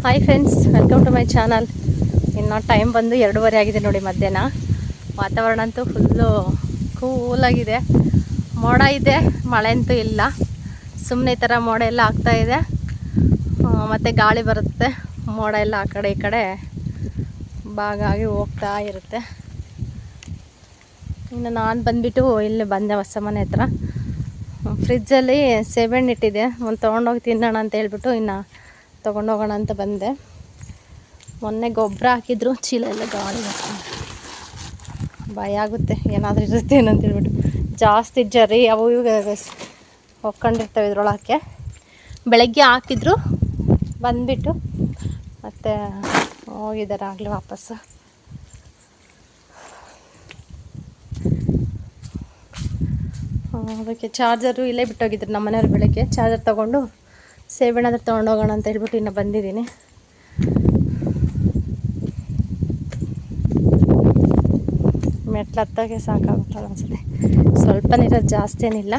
Hi friends, welcome to my channel. ಇನ್ನು time ಬಂದು 2:30 ಆಗಿದೆ ನೋಡಿ ಮಧ್ಯಾಹ್ನ. ವಾತಾವರಣ ಅಂತೂ ಫುಲ್ಲು ಕೂಲಾಗಿದೆ. ಮೋಡ ಇದೆ, ಮಳೆ ಅಂತೂ ಇಲ್ಲ. ಸುಮ್ಮನೆ ಈ ಥರ ಮೋಡ ಎಲ್ಲ ಆಗ್ತಾಯಿದೆ, ಮತ್ತು ಗಾಳಿ ಬರುತ್ತೆ. ಮೋಡ ಎಲ್ಲ ಆ ಕಡೆ ಈ ಕಡೆ ಬಾಗಾಗಿ ಹೋಗ್ತಾ ಇರುತ್ತೆ. ಇನ್ನು ನಾನು ಬಂದುಬಿಟ್ಟು ಇಲ್ಲಿ ಬಂದೆ ಹೊಸ ಮನೆ ಹತ್ರ. ಫ್ರಿಜ್ಜಲ್ಲಿ ಸೇಬೆಹಣ್ಣು ಇಟ್ಟಿದೆ, ಒಂದು ತೊಗೊಂಡೋಗಿ ತಿನ್ನೋಣ ಅಂತ ಹೇಳ್ಬಿಟ್ಟು ಇನ್ನು ತೊಗೊಂಡೋಗೋಣ ಅಂತ ಬಂದೆ. ಮೊನ್ನೆ ಗೊಬ್ಬರ ಹಾಕಿದ್ರು, ಚೀಲ ಎಲ್ಲ ಗಾಳಿ ಭಯ ಆಗುತ್ತೆ, ಏನಾದರೂ ಇರುತ್ತೆ ಏನಂತ ಹೇಳ್ಬಿಟ್ಟು. ಜಾಸ್ತಿ ಜರಿ ಅವು ಇವು ಹೊಕ್ಕೊಂಡಿರ್ತವೆ ಇದ್ರೊಳಕ್ಕೆ. ಬೆಳಗ್ಗೆ ಹಾಕಿದ್ರು, ಬಂದುಬಿಟ್ಟು ಮತ್ತು ಹೋಗಿದ್ದಾರೆ ಆಗಲೇ ವಾಪಸ್ಸು. ಅದಕ್ಕೆ ಚಾರ್ಜರು ಇಲ್ಲೇ ಬಿಟ್ಟೋಗಿದ್ರು ನಮ್ಮ ಮನೆಯವ್ರು. ಬೆಳಗ್ಗೆ ಚಾರ್ಜರ್ ತೊಗೊಂಡು ಸೇಬೆಹಣ್ಣಾದ್ರೂ ತೊಗೊಂಡೋಗೋಣ ಅಂತ ಹೇಳ್ಬಿಟ್ಟು ಇನ್ನು ಬಂದಿದ್ದೀನಿ. ಮೆಟ್ಲು ಹತ್ತೋಕ್ಕೆ ಸಾಕಾಗುತ್ತಲ್ಲ ಅನಿಸುತ್ತೆ. ಸ್ವಲ್ಪ ನೀರೋದು ಜಾಸ್ತಿ ಏನಿಲ್ಲ.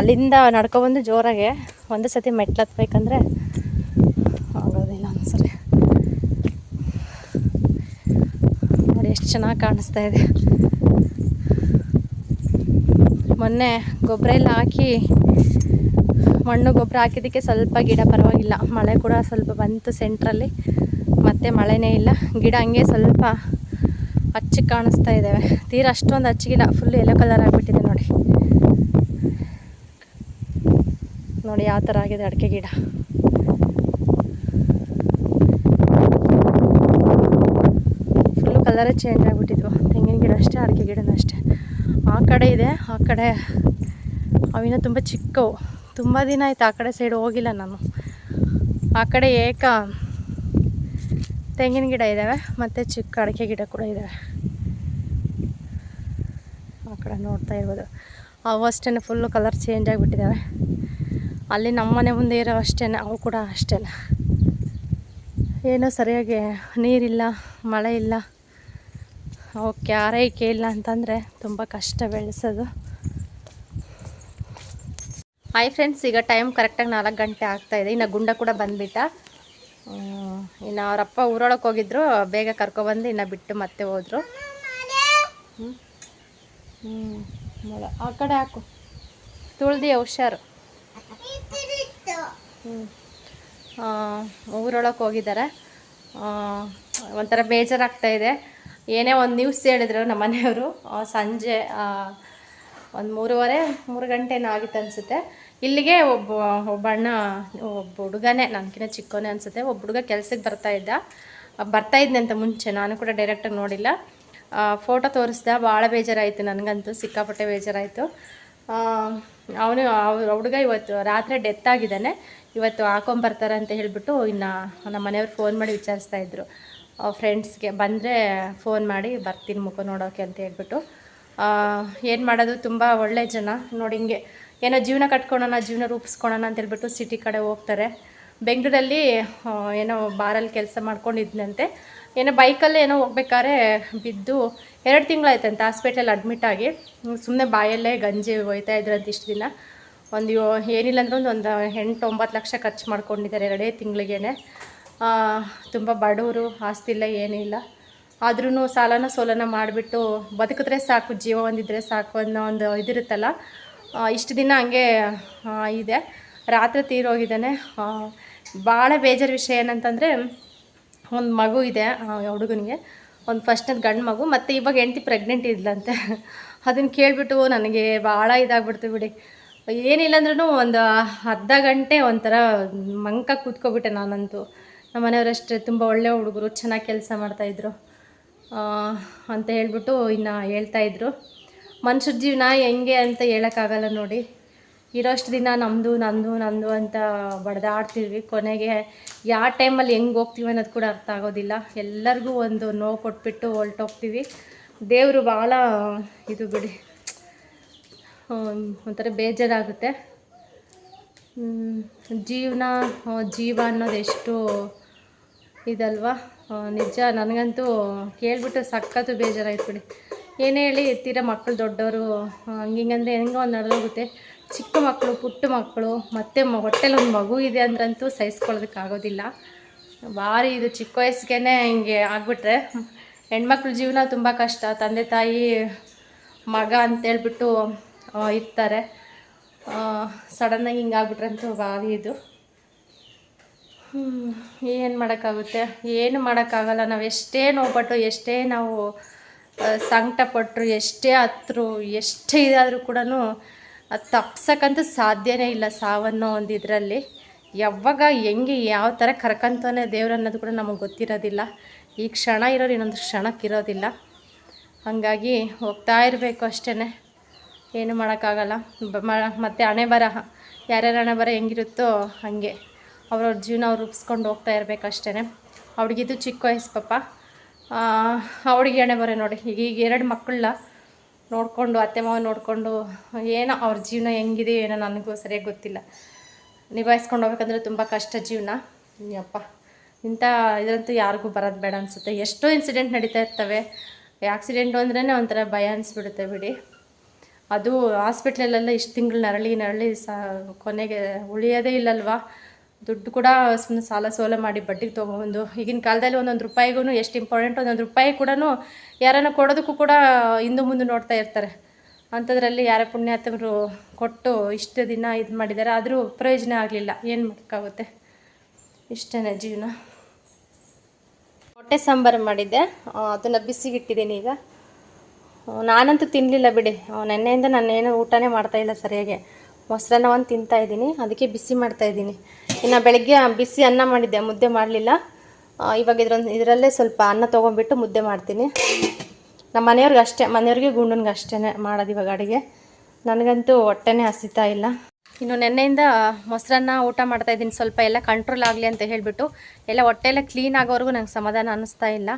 ಅಲ್ಲಿಂದ ನಡ್ಕೊಬಂದು ಜೋರಾಗೆ ಒಂದು ಸತಿ ಮೆಟ್ಲು ಹತ್ಬೇಕಂದ್ರೆ ಆಗೋದಿಲ್ಲ ಅನ್ಸರಿ. ನೋಡಿ ಎಷ್ಟು ಚೆನ್ನಾಗಿ ಕಾಣಿಸ್ತಾ ಇದೆ. ಮೊನ್ನೆ ಗೊಬ್ಬರ ಎಲ್ಲ ಹಾಕಿ, ಮಣ್ಣು ಗೊಬ್ಬರ ಹಾಕಿದ್ದಕ್ಕೆ ಸ್ವಲ್ಪ ಗಿಡ ಪರವಾಗಿಲ್ಲ. ಮಳೆ ಕೂಡ ಸ್ವಲ್ಪ ಬಂತು ಸೆಂಟ್ರಲ್ಲಿ, ಮತ್ತು ಮಳೆನೇ ಇಲ್ಲ. ಗಿಡ ಹಂಗೆ ಸ್ವಲ್ಪ ಹಚ್ಚಗೆ ಕಾಣಿಸ್ತಾ ಇದ್ದಾವೆ. ತೀರ ಅಷ್ಟೊಂದು ಹಚ್ಚಗಿಲ್ಲ, ಫುಲ್ ಯೆಲ್ಲೋ ಕಲರ್ ಆಗಿಬಿಟ್ಟಿದೆ ನೋಡಿ. ನೋಡಿ ಯಾವ ಥರ ಆಗಿದೆ ಅಡಿಕೆ ಗಿಡ. ಫುಲ್ಲು ಕಲರೇ ಚೇಂಜ್ ಆಗಿಬಿಟ್ಟಿದ್ವು. ತೆಂಗಿನ ಗಿಡ ಅಷ್ಟೇ, ಅಡಿಕೆ ಗಿಡನೂ ಅಷ್ಟೇ. ಆ ಕಡೆ ಇದೆ, ಆ ಕಡೆ ಅವಿನ ತುಂಬ ಚಿಕ್ಕವು. ತುಂಬ ದಿನ ಆಯಿತು ಆ ಕಡೆ ಸೈಡ್ ಹೋಗಿಲ್ಲ ನಾನು. ಆ ಕಡೆ ತೆಂಗಿನ ಗಿಡ ಇದ್ದಾವೆ, ಮತ್ತು ಚಿಕ್ಕ ಅಡಿಕೆ ಗಿಡ ಕೂಡ ಇದ್ದಾವೆ. ಆ ಕಡೆ ನೋಡ್ತಾ ಇರ್ಬೋದು. ಅವು ಅಷ್ಟೇ ಫುಲ್ಲು ಕಲರ್ ಚೇಂಜ್ ಆಗಿಬಿಟ್ಟಿದ್ದಾವೆ. ಅಲ್ಲಿ ನಮ್ಮ ಮನೆ ಮುಂದೆ ಇರೋ ಅಷ್ಟೇ, ಅವು ಕೂಡ ಅಷ್ಟೇ. ಏನೋ ಸರಿಯಾಗಿ ನೀರಿಲ್ಲ, ಮಳೆ ಇಲ್ಲ, ಅವಕ್ಕೆ ಆರೈಕೆ ಇಲ್ಲ ಅಂತಂದರೆ ತುಂಬ ಕಷ್ಟ ಬೆಳೆಸೋದು. ಹಾಯ್ ಫ್ರೆಂಡ್ಸ್, ಈಗ ಟೈಮ್ ಕರೆಕ್ಟಾಗಿ 4 ಗಂಟೆ ಆಗ್ತಾಯಿದೆ. ಇನ್ನು ಗುಂಡ ಕೂಡ ಬಂದುಬಿಟ್ಟ. ಇನ್ನು ಅವರಪ್ಪ ಊರೊಳಗೆ ಹೋಗಿದ್ರು, ಬೇಗ ಕರ್ಕೊಬಂದು ಇನ್ನು ಬಿಟ್ಟು ಮತ್ತೆ ಹೋದರು. ಆ ಕಡೆ ಹಾಕು, ತುಳ್ದಿಯ ಹುಷಾರು. ಊರೊಳಗೆ ಹೋಗಿದ್ದಾರೆ. ಒಂಥರ ಬೇಜಾರಾಗ್ತಾಯಿದೆ. ಏನೇ ಒಂದು ನ್ಯೂಸ್ ಹೇಳಿದ್ರು ನಮ್ಮ ಮನೆಯವರು. ಸಂಜೆ ಒಂದು 3 ಗಂಟೆನೂ ಆಗಿತ್ತು ಅನಿಸುತ್ತೆ. ಇಲ್ಲಿಗೆ ಒಬ್ಬ ಅಣ್ಣ, ಒಬ್ಬ ಹುಡುಗನೇ, ನನಗಿನ್ನ ಚಿಕ್ಕವನೇ ಅನಿಸುತ್ತೆ, ಒಬ್ಬ ಹುಡುಗ ಕೆಲ್ಸಕ್ಕೆ ಬರ್ತಾಯಿದ್ದೆ ಅಂತ ಮುಂಚೆ. ನಾನು ಕೂಡ ಡೈರೆಕ್ಟಾಗಿ ನೋಡಿಲ್ಲ. ಫೋಟೋ ತೋರಿಸ್ದೆ, ಭಾಳ ಬೇಜಾರಾಯಿತು ನನಗಂತೂ, ಸಿಕ್ಕಾಪಟ್ಟೆ ಬೇಜಾರಾಯಿತು. ಅವನು ಹುಡುಗ ಇವತ್ತು ರಾತ್ರಿ ಡೆತ್ ಆಗಿದ್ದಾನೆ. ಇವತ್ತು ಹಾಕೊಂಬರ್ತಾರೆ ಅಂತ ಹೇಳಿಬಿಟ್ಟು ಇನ್ನು ನಮ್ಮ ಮನೆಯವ್ರು ಫೋನ್ ಮಾಡಿ ವಿಚಾರಿಸ್ತಾಯಿದ್ರು. ಫ್ರೆಂಡ್ಸ್ಗೆ ಬಂದರೆ ಫೋನ್ ಮಾಡಿ ಬರ್ತೀನಿ ಮುಖ ನೋಡೋಕ್ಕೆ ಅಂತ ಹೇಳ್ಬಿಟ್ಟು. ಏನು ಮಾಡೋದು, ತುಂಬ ಒಳ್ಳೆ ಜನ ನೋಡಿ. ಹಿಂಗೆ ಏನೋ ಜೀವನ ಕಟ್ಕೊಳೋಣ, ಜೀವನ ರೂಪಿಸ್ಕೊಳೋಣ ಅಂತ ಹೇಳ್ಬಿಟ್ಟು ಸಿಟಿ ಕಡೆ ಹೋಗ್ತಾರೆ. ಬೆಂಗಳೂರಲ್ಲಿ ಏನೋ ಬಾರಲ್ಲಿ ಕೆಲಸ ಮಾಡ್ಕೊಂಡಿದ್ದಂತೆ. ಏನೋ ಬೈಕಲ್ಲೇ ಏನೋ ಹೋಗ್ಬೇಕಾದ್ರೆ ಬಿದ್ದು 2 ತಿಂಗಳಾಯ್ತಂತೆ ಹಾಸ್ಪಿಟ್ಲಲ್ಲಿ ಅಡ್ಮಿಟ್ ಆಗಿ. ಸುಮ್ಮನೆ ಬಾಯಲ್ಲೇ ಗಂಜಿ ಹೋಯ್ತಾ ಇದ್ರಂತ ಇಷ್ಟು ದಿನ. ಏನಿಲ್ಲ ಅಂದ್ರೆ ಒಂದು 8-9 ಲಕ್ಷ ಖರ್ಚು ಮಾಡ್ಕೊಂಡಿದ್ದಾರೆ 2 ತಿಂಗಳಿಗೇ. ತುಂಬ ಬಡವರು, ಆಸ್ತಿ ಇಲ್ಲ, ಏನಿಲ್ಲ. ಆದ್ರೂ ಸಾಲನ ಸೋಲನ ಮಾಡಿಬಿಟ್ಟು ಬದುಕಿದ್ರೆ ಸಾಕು, ಜೀವ ಒಂದಿದ್ರೆ ಸಾಕು ಅನ್ನೋ ಒಂದು ಇದಿರುತ್ತಲ್ಲ. ಇಷ್ಟು ದಿನ ಹಂಗೆ ಇದೆ. ರಾತ್ರಿ ತೀರೋಗಿದ್ದಾನೆ. ಭಾಳ ಬೇಜಾರು ವಿಷಯ ಏನಂತಂದರೆ, ಒಂದು ಮಗು ಇದೆ ಹುಡುಗನಿಗೆ, ಒಂದು ಫಸ್ಟ್ನೇದು ಗಂಡು ಮಗು, ಮತ್ತು ಇವಾಗ ಹೆಂಡ್ತಿ ಪ್ರೆಗ್ನೆಂಟ್ ಇದ್ಲಂತೆ. ಅದನ್ನು ಕೇಳಿಬಿಟ್ಟು ನನಗೆ ಭಾಳ ಇದಾಗ್ಬಿಡ್ತು ಬಿಡಿ. ಏನಿಲ್ಲ ಅಂದ್ರೂ ಒಂದು ಅರ್ಧ ಗಂಟೆ ಒಂಥರ ಮಂಕ ಕೂತ್ಕೊಬಿಟ್ಟೆ ನಾನಂತೂ. ನಮ್ಮ ಮನೆಯವರಷ್ಟೇ ತುಂಬ ಒಳ್ಳೆ ಹುಡುಗರು, ಚೆನ್ನಾಗಿ ಕೆಲಸ ಮಾಡ್ತಾಯಿದ್ರು ಅಂತ ಹೇಳ್ಬಿಟ್ಟು ಇನ್ನು ಹೇಳ್ತಾಯಿದ್ರು. ಮನುಷ್ಯರ ಜೀವನ ಹೆಂಗೆ ಅಂತ ಹೇಳೋಕ್ಕಾಗಲ್ಲ ನೋಡಿ. ಇರೋಷ್ಟು ದಿನ ನಂದು ಅಂತ ಬಡ್ದಾಡ್ತೀವಿ. ಕೊನೆಗೆ ಯಾವ ಟೈಮಲ್ಲಿ ಹೆಂಗೆ ಹೋಗ್ತೀವಿ ಅನ್ನೋದು ಕೂಡ ಅರ್ಥ ಆಗೋದಿಲ್ಲ. ಎಲ್ಲರಿಗೂ ಒಂದು ನೋವು ಕೊಟ್ಬಿಟ್ಟು ಹೊರಟೋಗ್ತೀವಿ. ದೇವರು ಭಾಳ ಇದು ಬಿಡಿ, ಒಂಥರ ಬೇಜಾರಾಗುತ್ತೆ. ಜೀವ ಅನ್ನೋದು ಎಷ್ಟು ಇದಲ್ವಾ, ನಿಜ. ನನಗಂತೂ ಕೇಳಿಬಿಟ್ಟು ಸಖತ್ತು ಬೇಜಾರಾಯ್ತು ಬಿಡಿ. ಏನೇ ಹೇಳಿ ತೀರಾ ಮಕ್ಕಳು ದೊಡ್ಡವರು ಹಂಗಿಂಗಂದರೆ ಹೆಂಗೋ ಒಂದು ನಡೆದೋಗುತ್ತೆ. ಚಿಕ್ಕ ಮಕ್ಕಳು, ಪುಟ್ಟ ಮಕ್ಕಳು, ಮತ್ತು ಹೊಟ್ಟೆಲಿ ಒಂದು ಮಗು ಇದೆ ಅಂದ್ರಂತೂ ಸಹಿಸ್ಕೊಳ್ಳೋದಕ್ಕಾಗೋದಿಲ್ಲ. ಭಾರಿ ಇದು ಚಿಕ್ಕ ವಯಸ್ಸಿಗೆ ಹಿಂಗೆ ಆಗ್ಬಿಟ್ರೆ ಹೆಣ್ಮಕ್ಳ ಜೀವನ ತುಂಬ ಕಷ್ಟ. ತಂದೆ ತಾಯಿ ಮಗ ಅಂತೇಳ್ಬಿಟ್ಟು ಇರ್ತಾರೆ. ಸಡನ್ನಾಗಿ ಹಿಂಗೆ ಆಗ್ಬಿಟ್ರಂತೂ ಭಾರಿ ಇದು. ಏನು ಮಾಡೋಕ್ಕಾಗುತ್ತೆ, ಏನು ಮಾಡೋಕ್ಕಾಗಲ್ಲ. ನಾವು ಎಷ್ಟೇ ನೋವುಪಟ್ಟು, ಎಷ್ಟೇ ನಾವು ಸಂಕಟಪಟ್ಟರು, ಎಷ್ಟೇ ಹತ್ರು, ಎಷ್ಟೇ ಇದಾದರೂ ಕೂಡ ಅದು ತಪ್ಸಕ್ಕಂತೂ ಸಾಧ್ಯನೇ ಇಲ್ಲ ಸಾವನ್ನೋ ಒಂದು ಇದರಲ್ಲಿ. ಯಾವಾಗ ಹೆಂಗೆ ಯಾವ ಥರ ಕರ್ಕಂತಾನೆ ದೇವ್ರು ಅನ್ನೋದು ಕೂಡ ನಮಗೆ ಗೊತ್ತಿರೋದಿಲ್ಲ. ಈ ಕ್ಷಣ ಇರೋರು ಇನ್ನೊಂದು ಕ್ಷಣಕ್ಕಿರೋದಿಲ್ಲ. ಹಾಗಾಗಿ ಹೋಗ್ತಾ ಇರಬೇಕು ಅಷ್ಟೇ, ಏನು ಮಾಡೋಕ್ಕಾಗಲ್ಲ. ಮತ್ತು ಹಣೆ ಬರಹ, ಯಾರ್ಯಾರ ಹಣೆ ಬರ ಹೆಂಗಿರುತ್ತೋ ಹಾಗೆ ಅವ್ರವ್ರ ಜೀವನ ಅವ್ರು ರೂಪಿಸ್ಕೊಂಡು ಹೋಗ್ತಾ ಇರಬೇಕಷ್ಟೇ. ಅವ್ರಿಗಿದು ಚಿಕ್ಕ ವಯಸ್ಸು ಪಾಪ. ಅವ್ರಿಗೆ ಹಣೆ ಬರ ನೋಡಿ, ಈಗ 2 ಮಕ್ಕಳನ್ನ ನೋಡಿಕೊಂಡು, ಅತ್ತೆ ಮಾವ ನೋಡಿಕೊಂಡು ಏನೋ ಅವ್ರ ಜೀವನ ಹೆಂಗಿದೆ ಏನೋ ನನಗೂ ಸರಿಯಾಗಿ ಗೊತ್ತಿಲ್ಲ. ನಿಭಾಯಿಸ್ಕೊಂಡು ಹೋಗ್ಬೇಕಂದ್ರೆ ತುಂಬ ಕಷ್ಟ ಜೀವನ. ಯಪ್ಪ, ಇಂಥ ಇದ್ರಂತೂ ಯಾರಿಗೂ ಬರೋದು ಬೇಡ ಅನಿಸುತ್ತೆ. ಎಷ್ಟೋ ಇನ್ಸಿಡೆಂಟ್ ನಡೀತಾ ಇರ್ತವೆ. ಆಕ್ಸಿಡೆಂಟು ಅಂದ್ರೇ ಒಂಥರ ಭಯ ಅನಿಸ್ಬಿಡುತ್ತೆ ಬಿಡಿ. ಅದು ಹಾಸ್ಪಿಟ್ಲಲ್ಲೆಲ್ಲ ಇಷ್ಟು ತಿಂಗಳು ನರಳಿ ಕೊನೆಗೆ ಉಳಿಯೋದೇ ಇಲ್ಲಲ್ವಾ. ದುಡ್ಡು ಕೂಡ ಸುಮ್ಮನೆ ಸಾಲ ಸೋಲ ಮಾಡಿ ಬಡ್ಡಿಗೆ ತೊಗೊಂಡು, ಈಗಿನ ಕಾಲದಲ್ಲಿ ಒಂದೊಂದು ರೂಪಾಯಿಗೂ ಎಷ್ಟು ಇಂಪಾರ್ಟೆಂಟ್. ಒಂದೊಂದು ರೂಪಾಯಿ ಕೂಡ ಯಾರನ್ನ ಕೊಡೋದಕ್ಕೂ ಕೂಡ ಹಿಂದೆ ಮುಂದೆ ನೋಡ್ತಾ ಇರ್ತಾರೆ. ಅಂಥದ್ರಲ್ಲಿ ಯಾರ ಪುಣ್ಯಾತ್ಮರು ಕೊಟ್ಟು ಇಷ್ಟು ದಿನ ಇದು ಮಾಡಿದ್ದಾರೆ, ಆದರೂ ಪ್ರಯೋಜನ ಆಗಲಿಲ್ಲ. ಏನು ಮಾಡೋಕ್ಕಾಗುತ್ತೆ, ಇಷ್ಟೇ ಜೀವನ. ಹೊಟ್ಟೆ ಸಾಂಬಾರು ಮಾಡಿದ್ದೆ, ಅದನ್ನು ಬಿಸಿಗಿಟ್ಟಿದ್ದೀನಿ. ಈಗ ನಾನಂತೂ ತಿನ್ನಲಿಲ್ಲ ಬಿಡಿ. ನೆನ್ನೆಯಿಂದ ನಾನೇನು ಊಟನೇ ಮಾಡ್ತಾಯಿಲ್ಲ ಸರಿಯಾಗಿ. ಮೊಸರನ್ನ ಒಂದು ತಿಂತಾಯಿದ್ದೀನಿ, ಅದಕ್ಕೆ ಬಿಸಿ ಮಾಡ್ತಾಯಿದ್ದೀನಿ. ಇನ್ನು ಬೆಳಗ್ಗೆ ಬಿಸಿ ಅನ್ನ ಮಾಡಿದ್ದೆ, ಮುದ್ದೆ ಮಾಡಲಿಲ್ಲ. ಇವಾಗ ಇದರಲ್ಲೇ ಸ್ವಲ್ಪ ಅನ್ನ ತೊಗೊಂಡ್ಬಿಟ್ಟು ಮುದ್ದೆ ಮಾಡ್ತೀನಿ. ನಮ್ಮ ಮನೆಯವ್ರಿಗೆ ಅಷ್ಟೇ, ಮನೆಯವ್ರಿಗೆ ಗುಂಡನ್ಗೆ ಅಷ್ಟೇ ಮಾಡೋದು ಇವಾಗ ಅಡುಗೆ. ನನಗಂತೂ ಹೊಟ್ಟೆನೇ ಹಸಿತಾ ಇಲ್ಲ. ಇನ್ನು ನೆನ್ನೆಯಿಂದ ಮೊಸರನ್ನ ಊಟ ಮಾಡ್ತಾಯಿದ್ದೀನಿ. ಸ್ವಲ್ಪ ಎಲ್ಲ ಕಂಟ್ರೋಲ್ ಆಗಲಿ ಅಂತ ಹೇಳಿಬಿಟ್ಟು, ಎಲ್ಲ ಹೊಟ್ಟೆಲ್ಲ ಕ್ಲೀನ್ ಆಗೋವರೆಗೂ ನಂಗೆ ಸಮಾಧಾನ ಅನ್ನಿಸ್ತಾ ಇಲ್ಲ.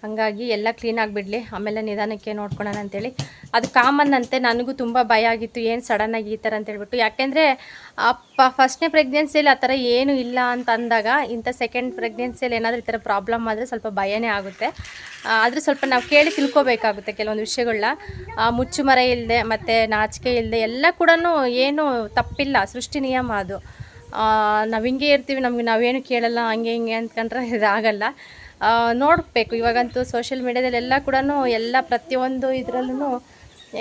ಹಾಗಾಗಿ ಎಲ್ಲ ಕ್ಲೀನಾಗಿ ಬಿಡಲಿ, ಆಮೇಲೆ ನಿಧಾನಕ್ಕೆ ನೋಡ್ಕೊಳ್ಳೋಣ ಅಂತೇಳಿ. ಅದು ಕಾಮನ್ ಅಂತೆ. ನನಗೂ ತುಂಬ ಭಯ ಆಗಿತ್ತು, ಏನು ಸಡನ್ನಾಗಿ ಈ ಥರ ಅಂತೇಳ್ಬಿಟ್ಟು. ಯಾಕೆಂದರೆ ಫಸ್ಟ್ನೇ ಪ್ರೆಗ್ನೆನ್ಸಿಯಲ್ಲಿ ಆ ಥರ ಏನೂ ಇಲ್ಲ ಅಂತ ಅಂದಾಗ, ಇಂಥ ಸೆಕೆಂಡ್ ಪ್ರೆಗ್ನೆನ್ಸಿಯಲ್ಲಿ ಏನಾದರೂ ಈ ಥರ ಪ್ರಾಬ್ಲಮ್ ಆದರೆ ಸ್ವಲ್ಪ ಭಯನೇ ಆಗುತ್ತೆ. ಆದರೆ ಸ್ವಲ್ಪ ನಾವು ಕೇಳಿ ತಿಳ್ಕೊಬೇಕಾಗುತ್ತೆ ಕೆಲವೊಂದು ವಿಷಯಗಳನ್ನ. ಮುಚ್ಚುಮರೆ ಇಲ್ಲದೆ ಮತ್ತು ನಾಚಿಕೆ ಇಲ್ಲದೆ ಎಲ್ಲ ಕೂಡ ಏನೂ ತಪ್ಪಿಲ್ಲ, ಸೃಷ್ಟಿ ನಿಯಮ ಅದು. ನಾವು ಹಿಂಗೆ ಇರ್ತೀವಿ, ನಮಗೆ ನಾವೇನು ಕೇಳಲ್ಲ, ಹಂಗೆ ಹಿಂಗೆ ಅಂದ್ಕೊಂಡ್ರೆ ಇದಾಗಲ್ಲ. ನೋಡಬೇಕು. ಇವಾಗಂತೂ ಸೋಷಿಯಲ್ ಮೀಡ್ಯಾದಲ್ಲೆಲ್ಲ ಕೂಡ ಎಲ್ಲ ಪ್ರತಿಯೊಂದು ಇದರಲ್ಲೂ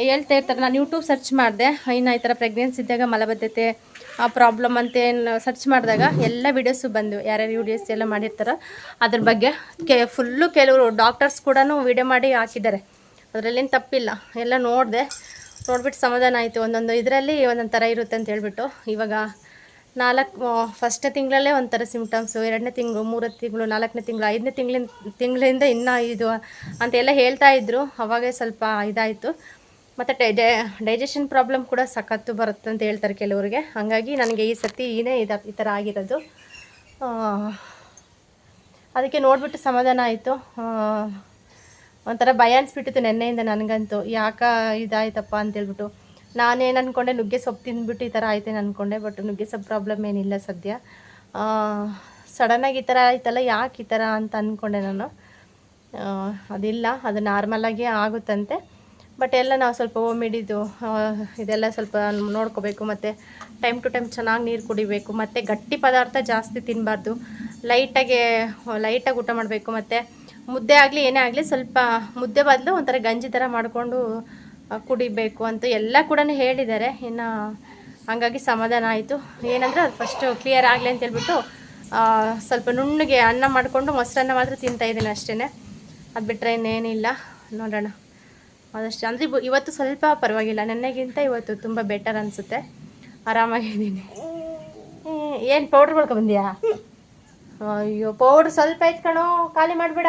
ಹೇಳ್ತಾ ಇರ್ತಾರೆ. ನಾನು ಯೂಟ್ಯೂಬ್ ಸರ್ಚ್ ಮಾಡಿದೆ, ಇನ್ನು ಈ ಥರ ಪ್ರೆಗ್ನೆನ್ಸಿ ಇದ್ದಾಗ ಮಲಬದ್ಧತೆ ಪ್ರಾಬ್ಲಮ್ ಅಂತೇನು ಸರ್ಚ್ ಮಾಡಿದಾಗ ಎಲ್ಲ ವೀಡಿಯೋಸು ಬಂದು ಯಾರ್ಯಾರು ವೀಡಿಯೋಸ್ ಎಲ್ಲ ಮಾಡಿರ್ತಾರೋ ಅದ್ರ ಬಗ್ಗೆ ಫುಲ್ಲು ಕೆಲವರು ಡಾಕ್ಟರ್ಸ್ ಕೂಡ ವೀಡಿಯೋ ಮಾಡಿ ಹಾಕಿದ್ದಾರೆ. ಅದರಲ್ಲೇನು ತಪ್ಪಿಲ್ಲ. ಎಲ್ಲ ನೋಡಿಬಿಟ್ಟು ಸಮಾಧಾನ ಆಯಿತು. ಒಂದೊಂದು ಇದರಲ್ಲಿ ಒಂದೊಂದು ಥರ ಇರುತ್ತೆ ಅಂತ ಹೇಳ್ಬಿಟ್ಟು. ಇವಾಗ ಫಸ್ಟ್ನೇ ತಿಂಗಳಲ್ಲೇ ಒಂಥರ ಸಿಮ್ಟಮ್ಸು, 2ನೇ ತಿಂಗಳು, 3ನೇ ತಿಂಗಳು, 4ನೇ ತಿಂಗಳು, 5ನೇ ತಿಂಗಳಿಂದ ಇನ್ನೂ ಇದು ಅಂತೆಲ್ಲ ಹೇಳ್ತಾ ಇದ್ದರು. ಅವಾಗೇ ಸ್ವಲ್ಪ ಇದಾಯಿತು. ಮತ್ತು ಡೈಜೆಷನ್ ಪ್ರಾಬ್ಲಮ್ ಕೂಡ ಸಖತ್ತು ಬರುತ್ತೆ ಅಂತ ಹೇಳ್ತಾರೆ ಕೆಲವರಿಗೆ. ಹಾಗಾಗಿ ನನಗೆ ಈ ಸತಿ ಈ ಥರ ಆಗಿರೋದು. ಅದಕ್ಕೆ ನೋಡಿಬಿಟ್ಟು ಸಮಾಧಾನ ಆಯಿತು. ಒಂಥರ ಭಯ ಅನಿಸ್ಬಿಟ್ಟಿತ್ತು ನೆನ್ನೆಯಿಂದ ನನಗಂತೂ. ಇದಾಯ್ತಪ್ಪ ಅಂತೇಳ್ಬಿಟ್ಟು. ನಾನೇನು ಅಂದ್ಕೊಂಡೆ, ನುಗ್ಗೆ ಸೊಪ್ಪು ತಿಂದ್ಬಿಟ್ಟು ಈ ಥರ ಆಯ್ತೇನೆ ಅಂದ್ಕೊಂಡೆ. ಬಟ್ ನುಗ್ಗೆ ಸೊಪ್ಪು ಪ್ರಾಬ್ಲಮ್ ಏನಿಲ್ಲ ಸದ್ಯ. ಸಡನ್ನಾಗಿ ಈ ಥರ ಆಯ್ತಲ್ಲ, ಯಾಕೆ ಈ ಥರ ಅಂತ ಅಂದ್ಕೊಂಡೆ ನಾನು. ಅದಿಲ್ಲ, ಅದು ನಾರ್ಮಲಾಗಿ ಆಗುತ್ತಂತೆ. ಬಟ್ ಎಲ್ಲ ನಾವು ಸ್ವಲ್ಪ ಹೋಮಿಡಿದು ಇದೆಲ್ಲ ಸ್ವಲ್ಪ ನೋಡ್ಕೋಬೇಕು. ಮತ್ತು ಟೈಮ್ ಟು ಟೈಮ್ ಚೆನ್ನಾಗಿ ನೀರು ಕುಡಿಬೇಕು. ಮತ್ತು ಗಟ್ಟಿ ಪದಾರ್ಥ ಜಾಸ್ತಿ ತಿನ್ನಬಾರ್ದು. ಲೈಟಾಗಿ ಊಟ ಮಾಡಬೇಕು. ಮತ್ತು ಮುದ್ದೆ ಆಗಲಿ ಏನೇ ಆಗಲಿ ಸ್ವಲ್ಪ ಮುದ್ದೆ ಬದಲು ಒಂಥರ ಗಂಜಿ ಥರ ಮಾಡಿಕೊಂಡು ಕುಡಿಬೇಕು ಅಂತ ಎಲ್ಲ ಕೂಡ ಹೇಳಿದ್ದಾರೆ. ಇನ್ನು ಹಾಗಾಗಿ ಸಮಾಧಾನ ಆಯಿತು. ಏನಂದರೆ ಅದು ಫಸ್ಟು ಕ್ಲಿಯರ್ ಆಗಲಿ ಅಂತ ಹೇಳ್ಬಿಟ್ಟು ಸ್ವಲ್ಪ ನುಣ್ಣಗೆ ಅನ್ನ ಮಾಡಿಕೊಂಡು ಮೊಸರನ್ನ ಮಾತ್ರ ತಿಂತಾಯಿದ್ದೀನಿ ಅಷ್ಟೇ. ಅದು ಬಿಟ್ಟರೆ ಇನ್ನೇನಿಲ್ಲ. ನೋಡೋಣ ಅದಷ್ಟು. ಅಂದರೆ ಇವತ್ತು ಸ್ವಲ್ಪ ಪರವಾಗಿಲ್ಲ, ನೆನ್ನೆಗಿಂತ ಇವತ್ತು ತುಂಬ ಬೆಟರ್ ಅನಿಸುತ್ತೆ. ಆರಾಮಾಗಿದ್ದೀನಿ. ಏನು ಪೌಡ್ರ್ ಬಂದ್ಯಾ? ಅಯ್ಯೋ, ಪೌಡ್ರ್ ಸ್ವಲ್ಪ ಇಟ್ಕಣೋ, ಖಾಲಿ ಮಾಡಿಬಿಡ.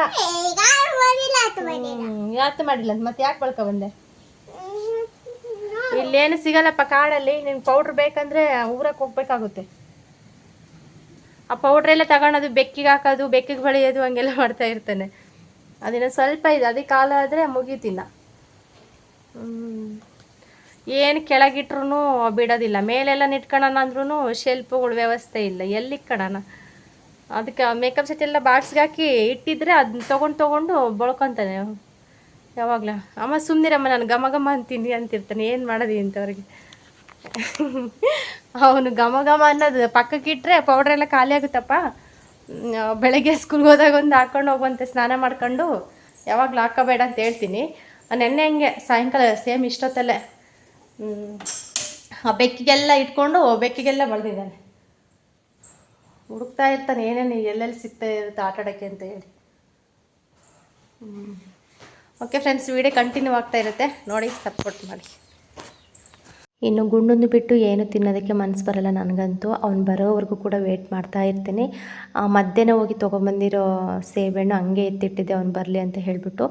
ಯಾಕೆ ಮಾಡಿಲ್ಲ ಮತ್ತೆ ಯಾಕೆ ಬಂದೆ? ಇಲ್ಲೇನು ಸಿಗಲ್ಲಪ್ಪ ಕಾಡಲ್ಲಿ. ನಿನ್ಗೆ ಪೌಡ್ರ್ ಬೇಕಂದರೆ ಊರಕ್ಕೆ ಹೋಗ್ಬೇಕಾಗುತ್ತೆ. ಆ ಪೌಡ್ರೆಲ್ಲ ತಗೊಳೋದು, ಬೆಕ್ಕಿಗೆ ಹಾಕೋದು, ಬೆಕ್ಕಿಗೆ ಬಳಿಯೋದು, ಹಂಗೆಲ್ಲ ಮಾಡ್ತಾ ಇರ್ತಾನೆ. ಅದನ್ನು ಸ್ವಲ್ಪ ಇದೆ, ಅದಕ್ಕೆ ಕಾಲ ಆದರೆ ಮುಗೀತಿಲ್ಲ. ಏನು ಕೆಳಗಿಟ್ರು ಬಿಡೋದಿಲ್ಲ. ಮೇಲೆಲ್ಲ ನಿಟ್ಕೊಳ್ಳೋಣ ಅಂದ್ರೂ ಶೆಲ್ಫುಗಳ ವ್ಯವಸ್ಥೆ ಇಲ್ಲ, ಎಲ್ಲಿ ಇಟ್ಕೊಳ್ಳೋಣ. ಅದಕ್ಕೆ ಮೇಕಪ್ ಸೆಟ್ ಎಲ್ಲ ಬಾಕ್ಸ್ಗೆ ಹಾಕಿ ಇಟ್ಟಿದ್ರೆ ಅದನ್ನ ತೊಗೊಂಡು ಬಳ್ಕೊತಾನೆ ಯಾವಾಗಲೂ. ಅಮ್ಮ ಸುಮ್ಮನಿರಮ್ಮ, ನಾನು ಘಮ ಅಂತೀನಿ ಅಂತಿರ್ತಾನೆ. ಏನು ಮಾಡೋದು ಇಂಥವ್ರಿಗೆ. ಅವನು ಘಮ ಅನ್ನೋದು ಪಕ್ಕಕ್ಕೆ ಇಟ್ಟರೆ ಪೌಡ್ರೆಲ್ಲ ಖಾಲಿ ಆಗುತ್ತಪ್ಪ. ಬೆಳಗ್ಗೆ ಸ್ಕೂಲ್ಗೆ ಹೋದಾಗ ಒಂದು ಹಾಕ್ಕೊಂಡು ಹೋಗುವಂತೆ ಸ್ನಾನ ಮಾಡ್ಕೊಂಡು ಯಾವಾಗಲೂ ಹಾಕೋಬೇಡ ಅಂತ ಹೇಳ್ತೀನಿ. ನೆನ್ನೆ ಹಂಗೆ ಸಾಯಂಕಾಲ ಸೇಮ್ ಇಷ್ಟೊತ್ತಲ್ಲೇ ಆ ಬೆಕ್ಕಿಗೆಲ್ಲ ಇಟ್ಕೊಂಡು ಬೆಕ್ಕಿಗೆಲ್ಲ ಬಳ್ದಿದ್ದಾನೆ. ಹುಡುಕ್ತಾ ಇರ್ತಾನೆ ಏನೇನು ಎಲ್ಲೆಲ್ಲಿ ಸಿಗ್ತಾ ಇರುತ್ತೆ ಆಟ ಆಡೋಕ್ಕೆ ಅಂತ ಹೇಳಿ. ಓಕೆ ಫ್ರೆಂಡ್ಸ್, ವಿಡಿಯೋ ಕಂಟಿನ್ಯೂ ಆಗ್ತಾ ಇರುತ್ತೆ, ನೋಡಿ ಸಪೋರ್ಟ್ ಮಾಡಿ. ಇನ್ನು ಗುಂಡನ್ನು ಬಿಟ್ಟು ಏನು ತಿನ್ನೋದಕ್ಕೆ ಮನಸ್ಸು ಬರೋಲ್ಲ ನನಗಂತೂ. ಅವ್ನು ಬರೋವರೆಗೂ ಕೂಡ ವೆಯ್ಟ್ ಮಾಡ್ತಾ ಇರ್ತೀನಿ. ಮಧ್ಯಾಹ್ನ ಹೋಗಿ ತೊಗೊಂಬಂದಿರೋ ಸೇಬೆಹಣ್ಣು ಹಂಗೆ ಎತ್ತಿಟ್ಟಿದ್ದೆ ಅವ್ನು ಬರಲಿ ಅಂತ ಹೇಳಿಬಿಟ್ಟು.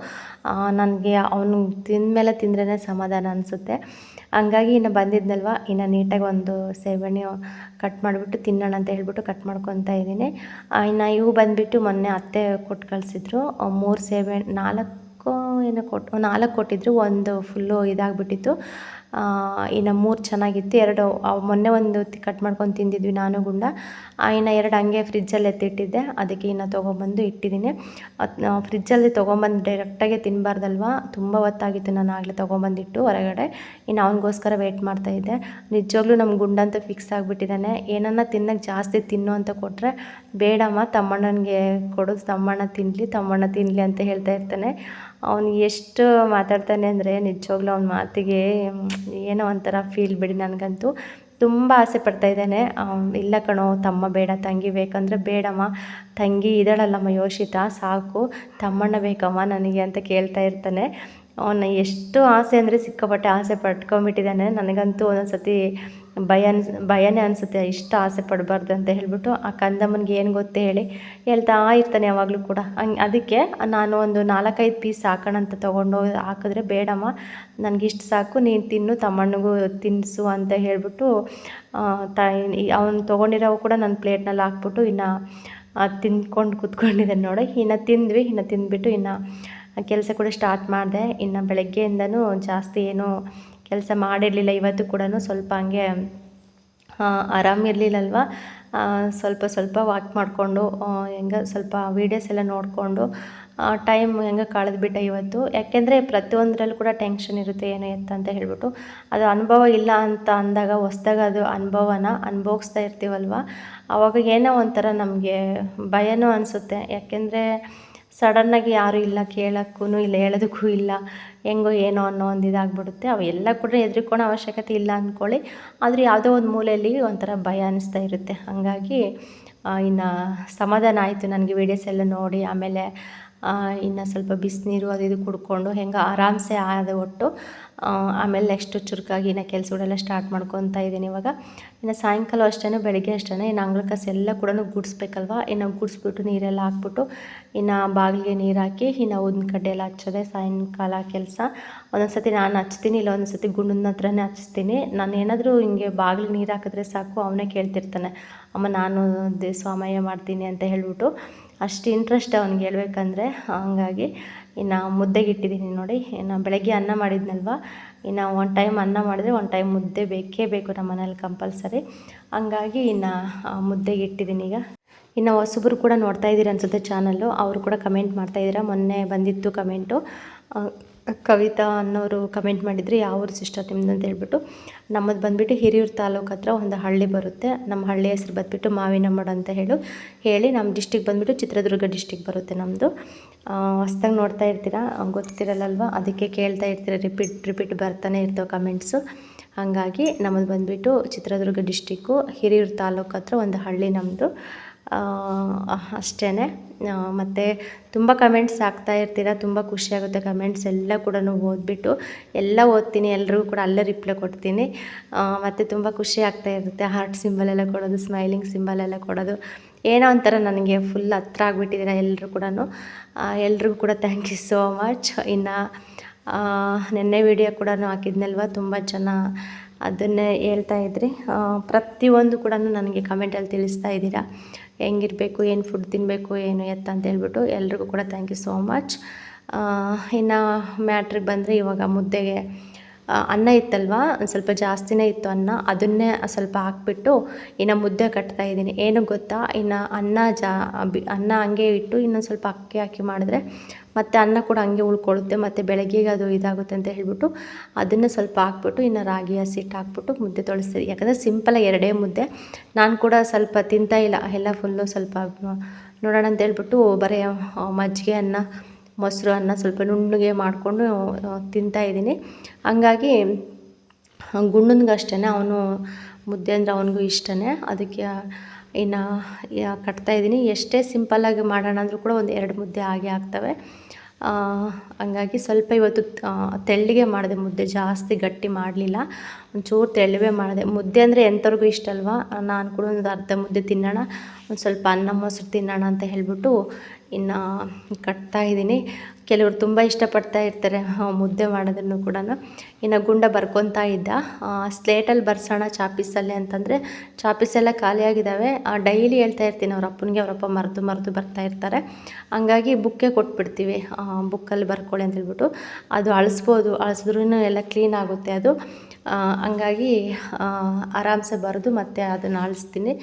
ನನಗೆ ಅವನು ತಿಂದಮೇಲೆ ತಿಂದ್ರೇ ಸಮಾಧಾನ ಅನಿಸುತ್ತೆ. ಹಂಗಾಗಿ ಇನ್ನು ಬಂದಿದ್ನಲ್ವ, ಇನ್ನು ನೀಟಾಗಿ ಒಂದು ಸೇಬೆಹಣ್ಣು ಕಟ್ ಮಾಡಿಬಿಟ್ಟು ತಿನ್ನೋಣ ಅಂತ ಹೇಳ್ಬಿಟ್ಟು ಕಟ್ ಮಾಡ್ಕೊತಾ ಇದ್ದೀನಿ. ಇನ್ನು ಇವು ಬಂದುಬಿಟ್ಟು ಮೊನ್ನೆ ಅತ್ತೆ ಕೊಟ್ಟು ಕಳಿಸಿದ್ರು. 3 ಸೇಬೆಹಣ್ಣು 4 ಕೊಟ್ಟಿದ್ರು. ಒಂದು ಫುಲ್ಲು ಇದಾಗಿಬಿಟ್ಟಿತ್ತು. ಇನ್ನು 3 ಚೆನ್ನಾಗಿತ್ತು. 2 ಮೊನ್ನೆ ಒಂದು ಕಟ್ ಮಾಡ್ಕೊಂಡು ತಿಂದಿದ್ವಿ ನಾನು ಗುಂಡ. ಇನ್ನು 2 ಹಂಗೆ ಫ್ರಿಜ್ಜಲ್ಲಿ ಎತ್ತಿಟ್ಟಿದ್ದೆ. ಅದಕ್ಕೆ ಇನ್ನು ತೊಗೊಂಬಂದು ಇಟ್ಟಿದ್ದೀನಿ. ಫ್ರಿಜ್ಜಲ್ಲಿ ತೊಗೊಂಬಂದು ಡೈರೆಕ್ಟಾಗೆ ತಿನ್ನಬಾರ್ದಲ್ವ, ತುಂಬ ಹೊತ್ತಾಗಿತ್ತು. ನಾನು ಆಗಲೇ ತೊಗೊಂಬಂದಿಟ್ಟು ಹೊರಗಡೆ. ಇನ್ನು ಅವನಿಗೋಸ್ಕರ ವೆಯ್ಟ್ ಮಾಡ್ತಾಯಿದ್ದೆ. ನಿಜವಾಗ್ಲೂ ನಮ್ಮ ಗುಂಡಂತೂ ಫಿಕ್ಸ್ ಆಗಿಬಿಟ್ಟಿದ್ದಾನೆ. ಏನನ್ನ ತಿನ್ನೋಕ್ಕೆ ಜಾಸ್ತಿ ತಿನ್ನು ಅಂತ ಕೊಟ್ಟರೆ ಬೇಡಮ್ಮ ತಮ್ಮಣ್ಣನಿಗೆ ಕೊಡು, ತಮ್ಮಣ್ಣ ತಿನ್ನಲಿ ಅಂತ ಹೇಳ್ತಾ ಇರ್ತಾನೆ. ಅವನು ಎಷ್ಟು ಮಾತಾಡ್ತಾನೆ ಅಂದರೆ ನಿಜವಾಗ್ಲೂ ಅವನ ಮಾತಿಗೆ ಏನೋ ಒಂಥರ ಫೀಲ್ ಬಿಡಿ. ನನಗಂತೂ ತುಂಬ ಆಸೆ ಪಡ್ತಾಯಿದ್ದಾನೆ. ಇಲ್ಲ ಕಣೋ ತಮ್ಮ ಬೇಡ, ತಂಗಿ ಬೇಕಂದರೆ ಬೇಡಮ್ಮ, ತಂಗಿ ಇದ್ದಾಳಲ್ಲಮ್ಮ ಯೋಷಿತಾ ಸಾಕು, ತಮ್ಮಣ್ಣ ಬೇಕಮ್ಮ ನನಗೆ ಅಂತ ಕೇಳ್ತಾ ಇರ್ತಾನೆ. ಅವನ ಎಷ್ಟು ಆಸೆ ಅಂದರೆ ಸಿಕ್ಕಾಪಟ್ಟೆ ಆಸೆ ಪಟ್ಕೊಂಬಿಟ್ಟಿದ್ದಾನೆ. ನನಗಂತೂ ಒಂದೊಂದು ಸತಿ ಭಯನೇ ಅನಿಸುತ್ತೆ, ಇಷ್ಟ ಆಸೆ ಪಡಬಾರ್ದು ಅಂತ ಹೇಳಿಬಿಟ್ಟು. ಆ ಕಂದಮ್ಮನಿಗೆ ಏನು ಗೊತ್ತೇ ಹೇಳಿ ಹೇಳ್ತಾ ಇರ್ತಾನೆ ಯಾವಾಗಲೂ ಕೂಡ. ಅದಕ್ಕೆ ನಾನು ಒಂದು 4-5 ಪೀಸ್ ಹಾಕೋಣ ಅಂತ ತೊಗೊಂಡೋಗಿ ಹಾಕಿದ್ರೆ, ಬೇಡಮ್ಮ ನನಗಿಷ್ಟು ಸಾಕು, ನೀನು ತಿನ್ನು, ತಮ್ಮಣ್ಣಗೂ ತಿನ್ನಿಸು ಅಂತ ಹೇಳಿಬಿಟ್ಟು ಅವನು ತೊಗೊಂಡಿರೋವು ಕೂಡ ನನ್ನ ಪ್ಲೇಟ್ನಲ್ಲಿ ಹಾಕ್ಬಿಟ್ಟು ಇನ್ನು ತಿಂದ್ಕೊಂಡು ಕೂತ್ಕೊಂಡಿದ್ದಾನೆ ನೋಡಿ. ಇನ್ನು ತಿಂದ್ಬಿಟ್ಟು ಇನ್ನು ಕೆಲಸ ಕೂಡ ಸ್ಟಾರ್ಟ್ ಮಾಡಿದೆ. ಇನ್ನು ಬೆಳಗ್ಗೆಯಿಂದನೂ ಜಾಸ್ತಿ ಏನೂ ಕೆಲಸ ಮಾಡಿರಲಿಲ್ಲ. ಇವತ್ತು ಕೂಡ ಸ್ವಲ್ಪ ಹಂಗೆ ಆರಾಮಿರಲಿಲ್ಲಲ್ವ, ಸ್ವಲ್ಪ ವಾಕ್ ಮಾಡಿಕೊಂಡು ಹೆಂಗೆ ಸ್ವಲ್ಪ ವೀಡಿಯೋಸ್ ಎಲ್ಲ ನೋಡಿಕೊಂಡು ಟೈಮ್ ಹೆಂಗೆ ಕಳೆದ್ಬಿಟ್ಟೆ ಇವತ್ತು. ಯಾಕೆಂದರೆ ಪ್ರತಿಯೊಂದರಲ್ಲೂ ಕೂಡ ಟೆನ್ಷನ್ ಇರುತ್ತೆ, ಏನು ಎತ್ತ ಅಂತ ಹೇಳ್ಬಿಟ್ಟು. ಅದು ಅನುಭವ ಇಲ್ಲ ಅಂತ ಅಂದಾಗ ಹೊಸ್ದಾಗ ಅದು ಅನುಭವಿಸ್ತಾ ಇರ್ತೀವಲ್ವ, ಆವಾಗ ಏನೋ ಒಂಥರ ನಮಗೆ ಭಯನೂ ಅನಿಸುತ್ತೆ. ಯಾಕೆಂದರೆ ಸಡನ್ನಾಗಿ ಯಾರೂ ಇಲ್ಲ ಕೇಳೋಕ್ಕೂ ಇಲ್ಲ, ಹೇಳೋದಕ್ಕೂ ಇಲ್ಲ, ಹೆಂಗೋ ಏನೋ ಅನ್ನೋ ಒಂದು ಇದಾಗ್ಬಿಡುತ್ತೆ. ಅವೆಲ್ಲ ಕೂಡ ಹೆದರ್ಕೊಳ್ಳೋ ಅವಶ್ಯಕತೆ ಇಲ್ಲ ಅಂದ್ಕೊಳ್ಳಿ, ಆದರೆ ಯಾವುದೋ ಒಂದು ಮೂಲೆಯಲ್ಲಿ ಒಂಥರ ಭಯ ಅನ್ನಿಸ್ತಾ ಇರುತ್ತೆ. ಹಾಗಾಗಿ ಇನ್ನು ಸಮಾಧಾನ ಆಯಿತು ನನಗೆ ವೀಡಿಯೋಸ್ ಎಲ್ಲ ನೋಡಿ. ಆಮೇಲೆ ಇನ್ನು ಸ್ವಲ್ಪ ಬಿಸಿನೀರು ಅದು ಇದು ಕುಡ್ಕೊಂಡು ಹೆಂಗೆ ಆರಾಮ್ಸೆ ಆದ ಒಟ್ಟು. ಆಮೇಲೆ ನೆಕ್ಸ್ಟು ಚುರುಕಾಗಿ ಇನ್ನು ಕೆಲಸಗಳೆಲ್ಲ ಸ್ಟಾರ್ಟ್ ಮಾಡ್ಕೊತಾ ಇದ್ದೀನಿ ಇವಾಗ. ಇನ್ನು ಸಾಯಂಕಾಲ ಅಷ್ಟೇ, ಬೆಳಗ್ಗೆ ಅಷ್ಟೇ ಇನ್ನು ಅಂಗಳ ಕಸ ಎಲ್ಲ ಕೂಡ ಗುಡಿಸ್ಬೇಕಲ್ವ. ಇನ್ನು ಗುಡಿಸ್ಬಿಟ್ಟು ನೀರೆಲ್ಲ ಹಾಕ್ಬಿಟ್ಟು ಇನ್ನು ಬಾಗಿಲಿಗೆ ನೀರು ಹಾಕಿ ಇನ್ನು ಊದಿನ ಕಡ್ಡಿ ಎಲ್ಲ ಹಚ್ಚೋದೆ ಸಾಯಂಕಾಲ ಕೆಲಸ. ಒಂದೊಂದು ಸತಿ ನಾನು ಹಚ್ತೀನಿ, ಇಲ್ಲ ಒಂದೊಂದು ಸತಿ ಗುಂಡನ ಹತ್ರನೇ ಹಚ್ತೀನಿ. ನಾನು ಏನಾದರೂ ಹಿಂಗೆ ಬಾಗಿಲಿಗೆ ನೀರು ಹಾಕಿದ್ರೆ ಸಾಕು, ಅವನೇ ಕೇಳ್ತಿರ್ತಾನೆ, ಅಮ್ಮ ನಾನು ಸ್ವಾಮಯ್ಯ ಮಾಡ್ತೀನಿ ಅಂತ ಹೇಳ್ಬಿಟ್ಟು. ಅಷ್ಟು ಇಂಟ್ರೆಸ್ಟ್ ಅವ್ನಿಗೆ ಹೇಳ್ಬೇಕಂದ್ರೆ. ಹಂಗಾಗಿ ಇನ್ನು ಮುದ್ದೆಗೆ ಇಟ್ಟಿದ್ದೀನಿ ನೋಡಿ. ಇನ್ನು ಬೆಳಗ್ಗೆ ಅನ್ನ ಮಾಡಿದ್ನಲ್ವ, ಇನ್ನು ಒಂದು ಟೈಮ್ ಅನ್ನ ಮಾಡಿದ್ರೆ ಒಂದು ಟೈಮ್ ಮುದ್ದೆ ಬೇಕೇ ಬೇಕು ನಮ್ಮ ಮನೇಲಿ ಕಂಪಲ್ಸರಿ. ಹಂಗಾಗಿ ಇನ್ನು ಮುದ್ದೆಗೆ ಇಟ್ಟಿದ್ದೀನಿ ಈಗ. ಇನ್ನು ಹೊಸಬ್ರು ಕೂಡ ನೋಡ್ತಾ ಇದ್ದೀರ ಅನ್ಸುತ್ತೆ ಚಾನಲ್ಲು, ಅವರು ಕೂಡ ಕಮೆಂಟ್ ಮಾಡ್ತಾಯಿದ್ದೀರಾ. ಮೊನ್ನೆ ಬಂದಿತ್ತು ಕಮೆಂಟು, ಕವಿತಾ ಅನ್ನೋರು ಕಮೆಂಟ್ ಮಾಡಿದರೆ ಯಾವ ಊರು ಸಿಸ್ಟರ್ ನಿಮ್ಮದು ಅಂತ ಹೇಳ್ಬಿಟ್ಟು. ನಮ್ಮದು ಬಂದುಬಿಟ್ಟು ಹಿರಿಯೂರು ತಾಲೂಕು ಹತ್ರ ಒಂದು ಹಳ್ಳಿ ಬರುತ್ತೆ. ನಮ್ಮ ಹಳ್ಳಿ ಹೆಸ್ರು ಬಂದುಬಿಟ್ಟು ಮಾವಿನಮಡು ಅಂತ ಹೇಳಿ ನಮ್ಮ ಡಿಸ್ಟಿಕ್ ಬಂದುಬಿಟ್ಟು ಚಿತ್ರದುರ್ಗ ಡಿಸ್ಟಿಕ್ ಬರುತ್ತೆ ನಮ್ಮದು. ಹೊಸ್ದಾಗಿ ನೋಡ್ತಾ ಇರ್ತೀರಾ, ಗೊತ್ತಿರಲ್ಲಲ್ವ, ಅದಕ್ಕೆ ಕೇಳ್ತಾ ಇರ್ತೀರ, ರಿಪೀಟ್ ಬರ್ತಾನೆ ಇರ್ತವೆ ಕಮೆಂಟ್ಸು. ಹಾಗಾಗಿ ನಮ್ಮದು ಬಂದುಬಿಟ್ಟು ಚಿತ್ರದುರ್ಗ ಡಿಸ್ಟಿಕ್ಕು ಹಿರಿಯೂರು ತಾಲೂಕು ಹತ್ರ ಒಂದು ಹಳ್ಳಿ ನಮ್ಮದು. ಅಷ್ಟೇ. ಮತ್ತು ತುಂಬ ಕಮೆಂಟ್ಸ್ ಹಾಕ್ತಾ ಇರ್ತೀರ, ತುಂಬ ಖುಷಿಯಾಗುತ್ತೆ ಕಮೆಂಟ್ಸ್ ಎಲ್ಲ ಕೂಡ ಓದ್ಬಿಟ್ಟು. ಎಲ್ಲ ಓದ್ತೀನಿ, ಎಲ್ರಿಗೂ ಕೂಡ ಅಲ್ಲೇ ರಿಪ್ಲೈ ಕೊಡ್ತೀನಿ. ಮತ್ತು ತುಂಬ ಖುಷಿ ಆಗ್ತಾ ಇರುತ್ತೆ. ಹಾರ್ಟ್ ಸಿಂಬಲ್ ಎಲ್ಲ ಕೊಡೋದು, ಸ್ಮೈಲಿಂಗ್ ಸಿಂಬಲ್ ಎಲ್ಲ ಕೊಡೋದು, ಏನೋ ಒಂಥರ ನನಗೆ ಫುಲ್ ಹತ್ರ ಆಗಿಬಿಟ್ಟಿದ್ದೀರ ಎಲ್ಲರೂ ಕೂಡ. ಎಲ್ರಿಗೂ ಕೂಡ ಥ್ಯಾಂಕ್ ಯು ಸೋ ಮಚ್. ಇನ್ನು ನೆನ್ನೆ ವಿಡಿಯೋ ಕೂಡ ಹಾಕಿದ್ನಲ್ವ, ತುಂಬ ಜನ ಅದನ್ನೇ ಹೇಳ್ತಾಯಿದ್ರಿ. ಪ್ರತಿಯೊಂದು ಕೂಡ ನನಗೆ ಕಮೆಂಟಲ್ಲಿ ತಿಳಿಸ್ತಾ ಇದ್ದೀರಾ, ಹೆಂಗಿರಬೇಕು, ಏನು ಫುಡ್ ತಿನ್ನಬೇಕು, ಏನು ಎತ್ತ ಅಂತ ಹೇಳ್ಬಿಟ್ಟು. ಎಲ್ರಿಗೂ ಕೂಡ ಥ್ಯಾಂಕ್ ಯು ಸೋ ಮಚ್. ಇನ್ನು ಮ್ಯಾಟ್ರಿಗೆ ಬಂದರೆ ಇವಾಗ ಮುದ್ದೆಗೆ ಅನ್ನ ಇತ್ತಲ್ವ, ಒಂದು ಸ್ವಲ್ಪ ಜಾಸ್ತಿನೇ ಇತ್ತು ಅನ್ನ, ಅದನ್ನೇ ಸ್ವಲ್ಪ ಹಾಕ್ಬಿಟ್ಟು ಇನ್ನು ಮುದ್ದೆ ಕಟ್ತಾಯಿದ್ದೀನಿ. ಏನು ಗೊತ್ತಾ, ಇನ್ನು ಅನ್ನ ಹಂಗೆ ಇಟ್ಟು ಇನ್ನೊಂದು ಸ್ವಲ್ಪ ಅಕ್ಕಿ ಹಾಕಿ ಮಾಡಿದ್ರೆ ಮತ್ತು ಅನ್ನ ಕೂಡ ಹಂಗೆ ಉಳ್ಕೊಳ್ಳುತ್ತೆ, ಮತ್ತು ಬೆಳಗ್ಗೆಗೆ ಅದು ಇದಾಗುತ್ತೆ ಅಂತ ಹೇಳ್ಬಿಟ್ಟು ಅದನ್ನು ಸ್ವಲ್ಪ ಹಾಕ್ಬಿಟ್ಟು ಇನ್ನು ರಾಗಿ ಹಸಿಟ್ಟು ಹಾಕ್ಬಿಟ್ಟು ಮುದ್ದೆ ತೊಳಿಸ್ತೀವಿ. ಯಾಕಂದರೆ ಸಿಂಪಲಾಗಿ 2 ಮುದ್ದೆ. ನಾನು ಕೂಡ ಸ್ವಲ್ಪ ತಿಂತಾಯಿಲ್ಲ, ಎಲ್ಲ ಫುಲ್ಲು ಸ್ವಲ್ಪ ನೋಡೋಣ ಅಂತ ಹೇಳ್ಬಿಟ್ಟು ಬರೀ ಮಜ್ಜಿಗೆ ಅನ್ನ, ಮೊಸರು ಅನ್ನ ಸ್ವಲ್ಪ ನುಣ್ಣಗೆ ಮಾಡಿಕೊಂಡು ತಿಂತಾಯಿದ್ದೀನಿ. ಹಂಗಾಗಿ ಗುಂಡನ್ಗಷ್ಟೇ ಅವನು ಮುದ್ದೆ ಅಂದರೆ ಅವನಿಗೂ ಇಷ್ಟನೇ. ಅದಕ್ಕೆ ಇನ್ನು ಕಟ್ತಾಯಿದ್ದೀನಿ. ಎಷ್ಟೇ ಸಿಂಪಲ್ಲಾಗಿ ಮಾಡೋಣ ಅಂದರೂ ಕೂಡ ಒಂದು 2 ಮುದ್ದೆ ಆಗೇ ಆಗ್ತವೆ. ಹಂಗಾಗಿ ಸ್ವಲ್ಪ ಇವತ್ತು ತೆಳ್ಳಗೆ ಮಾಡಿದೆ ಮುದ್ದೆ, ಜಾಸ್ತಿ ಗಟ್ಟಿ ಮಾಡಲಿಲ್ಲ. ಒಂಚೂರು ತೆಳ್ಳಗೆ ಮಾಡಿದೆ. ಮುದ್ದೆ ಅಂದರೆ ಎಂಥವ್ರಿಗೂ ಇಷ್ಟ ಅಲ್ವಾ. ನಾನು ಕೂಡ ಒಂದು ಅರ್ಧ ಮುದ್ದೆ ತಿನ್ನೋಣ, ಒಂದು ಸ್ವಲ್ಪ ಅನ್ನ ಮೊಸರು ತಿನ್ನೋಣ ಅಂತ ಹೇಳಿಬಿಟ್ಟು ಇನ್ನು ಕಟ್ತಾಯಿದ್ದೀನಿ. ಕೆಲವರು ತುಂಬ ಇಷ್ಟಪಡ್ತಾ ಇರ್ತಾರೆ ಮುದ್ದೆ ಮಾಡೋದನ್ನು ಕೂಡ. ಇನ್ನು ಗುಂಡ ಬರ್ಕೊತಾ ಇದ್ದ. ಸ್ಲೇಟಲ್ಲಿ ಬರ್ಸೋಣ ಚಾಪೀಸಲ್ಲಿ ಅಂತಂದರೆ ಚಾಪೀಸೆಲ್ಲ ಖಾಲಿಯಾಗಿದ್ದಾವೆ. ಡೈಲಿ ಹೇಳ್ತಾ ಇರ್ತೀನಿ ಅವ್ರ ಅಪ್ಪನಿಗೆ, ಅವರಪ್ಪ ಮರೆತು ಬರ್ತಾ ಇರ್ತಾರೆ. ಹಂಗಾಗಿ ಬುಕ್ಕೆ ಕೊಟ್ಬಿಡ್ತೀವಿ, ಬುಕ್ಕಲ್ಲಿ ಬರ್ಕೊಳ್ಳಿ ಅಂತ ಹೇಳ್ಬಿಟ್ಟು. ಅದು ಅಳಿಸಿದ್ರೂ ಎಲ್ಲ ಕ್ಲೀನ್ ಆಗುತ್ತೆ ಅದು. ಹಂಗಾಗಿ ಆರಾಮ್ಸೆ ಬರೆದು ಮತ್ತೆ ಅದನ್ನು ಅಳಿಸ್ತೀನಿ.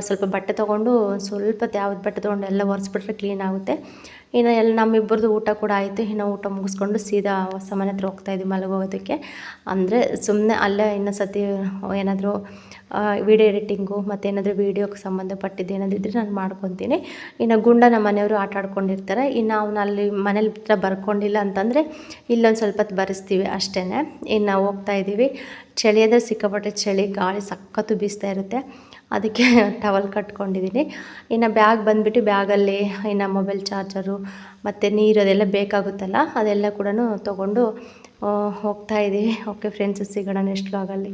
ಸ್ವಲ್ಪ ಬಟ್ಟೆ ತೊಗೊಂಡು ಸ್ವಲ್ಪ ಯಾವ್ದು ಬಟ್ಟೆ ತೊಗೊಂಡು ಎಲ್ಲ ಒರೆಸ್ಬಿಟ್ರೆ ಕ್ಲೀನ್ ಆಗುತ್ತೆ. ಇನ್ನು ನಮ್ಮಿಬ್ಬರದು ಊಟ ಕೂಡ ಆಯಿತು. ಇನ್ನು ಊಟ ಮುಗಿಸ್ಕೊಂಡು ಸೀದಾ ಹೊಸ ಮನೆ ಹತ್ರ ಹೋಗ್ತಾಯಿದ್ವಿ ಮಲಗೋಗೋದಕ್ಕೆ. ಅಂದರೆ ಸುಮ್ಮನೆ ಅಲ್ಲೇ ಇನ್ನೊಂದು ಸತಿ ಏನಾದರೂ ವೀಡಿಯೋ ಎಡಿಟಿಂಗು ಮತ್ತು ಏನಾದರೂ ವೀಡಿಯೋಗೆ ಸಂಬಂಧಪಟ್ಟಿದ್ದು ಏನಾದರೂ ಇದ್ದರೆ ನಾನು ಮಾಡ್ಕೊತೀನಿ. ಇನ್ನು ಗುಂಡ ನಮ್ಮ ಮನೆಯವರು ಆಟ ಆಡ್ಕೊಂಡಿರ್ತಾರೆ. ಇನ್ನು ಅವನು ಅಲ್ಲಿ ಮನೇಲಿ ಹತ್ರ ಬರ್ಕೊಂಡಿಲ್ಲ ಅಂತಂದರೆ ಇಲ್ಲೊಂದು ಸ್ವಲ್ಪ ಹೊತ್ತು ಬರೆಸ್ತೀವಿ ಅಷ್ಟೇ. ಇನ್ನು ಹೋಗ್ತಾಯಿದ್ದೀವಿ. ಚಳಿ ಅಂದರೆ ಸಿಕ್ಕಾಪಟ್ಟೆ ಚಳಿ, ಗಾಳಿ ಸಖತ್ತು ಬೀಸ್ತಾ ಇರುತ್ತೆ. ಅದಕ್ಕೆ ಟವಲ್ ಕಟ್ಕೊಂಡಿದ್ದೀನಿ. ಇನ್ನು ಬ್ಯಾಗ್ ಬಂದುಬಿಟ್ಟು ಬ್ಯಾಗಲ್ಲಿ ಇನ್ನು ಮೊಬೈಲ್ ಚಾರ್ಜರು ಮತ್ತು ನೀರು ಅದೆಲ್ಲ ಬೇಕಾಗುತ್ತಲ್ಲ, ಅದೆಲ್ಲ ಕೂಡ ತೊಗೊಂಡು ಹೋಗ್ತಾಯಿದ್ದೀವಿ. ಓಕೆ ಫ್ರೆಂಡ್ಸ್, ಸಿಗೋಣ ನೆಕ್ಸ್ಟ್ ವ್ಲಾಗಲ್ಲಿ.